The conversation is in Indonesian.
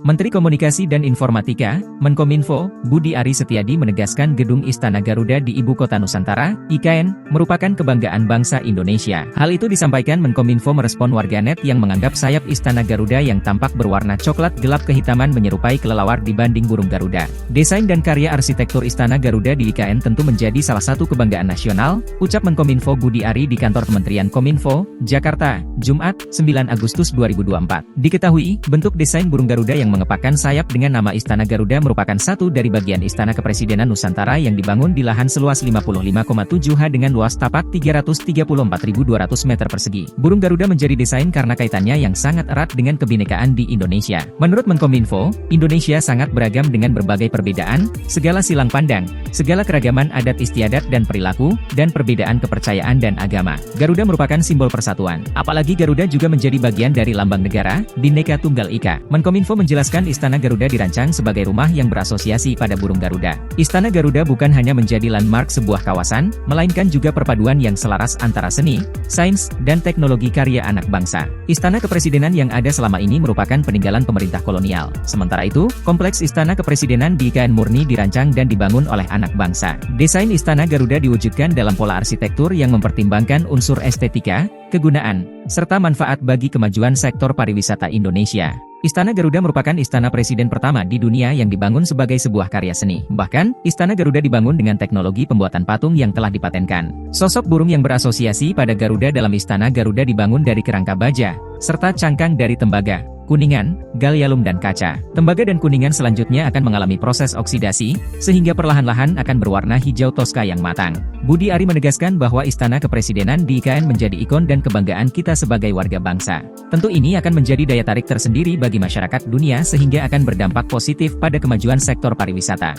Menteri Komunikasi dan Informatika, Menkominfo, Budi Aris Setiadi menegaskan Gedung Istana Garuda di Ibu Kota Nusantara, IKN, merupakan kebanggaan bangsa Indonesia. Hal itu disampaikan Menkominfo merespon warganet yang menganggap sayap Istana Garuda yang tampak berwarna coklat gelap kehitaman menyerupai kelelawar dibanding burung Garuda. Desain dan karya arsitektur Istana Garuda di IKN tentu menjadi salah satu kebanggaan nasional, ucap Menkominfo Budi Ari di kantor Kementerian Kominfo, Jakarta, Jumat, 9 Agustus 2024. Diketahui, bentuk desain burung Garuda yang mengepakkan sayap dengan nama Istana Garuda merupakan satu dari bagian Istana Kepresidenan Nusantara yang dibangun di lahan seluas 55,7 ha dengan luas tapak 334.200 meter persegi. Burung Garuda menjadi desain karena kaitannya yang sangat erat dengan kebinekaan di Indonesia. Menurut Menkominfo, Indonesia sangat beragam dengan berbagai perbedaan, segala silang pandang, segala keragaman adat istiadat dan perilaku, dan perbedaan kepercayaan dan agama. Garuda merupakan simbol persatuan. Apalagi Garuda juga menjadi bagian dari lambang negara, Bhinneka Tunggal Ika. Menkominfo menjelaskan Istana Garuda dirancang sebagai rumah yang berasosiasi pada burung Garuda. Istana Garuda bukan hanya menjadi landmark sebuah kawasan, melainkan juga perpaduan yang selaras antara seni, sains, dan teknologi karya anak bangsa. Istana Kepresidenan yang ada selama ini merupakan peninggalan pemerintah kolonial. Sementara itu, kompleks Istana Kepresidenan di IKN murni dirancang dan dibangun oleh anak bangsa. Desain Istana Garuda diwujudkan dalam pola arsitektur yang mempertimbangkan unsur estetika, kegunaan, serta manfaat bagi kemajuan sektor pariwisata Indonesia. Istana Garuda merupakan istana presiden pertama di dunia yang dibangun sebagai sebuah karya seni. Bahkan, Istana Garuda dibangun dengan teknologi pembuatan patung yang telah dipatenkan. Sosok burung yang berasosiasi pada Garuda dalam Istana Garuda dibangun dari kerangka baja, serta cangkang dari tembaga, kuningan, gallium dan kaca. Tembaga dan kuningan selanjutnya akan mengalami proses oksidasi, sehingga perlahan-lahan akan berwarna hijau toska yang matang. Budi Ari menegaskan bahwa Istana Kepresidenan di IKN menjadi ikon dan kebanggaan kita sebagai warga bangsa. Tentu ini akan menjadi daya tarik tersendiri bagi masyarakat dunia sehingga akan berdampak positif pada kemajuan sektor pariwisata.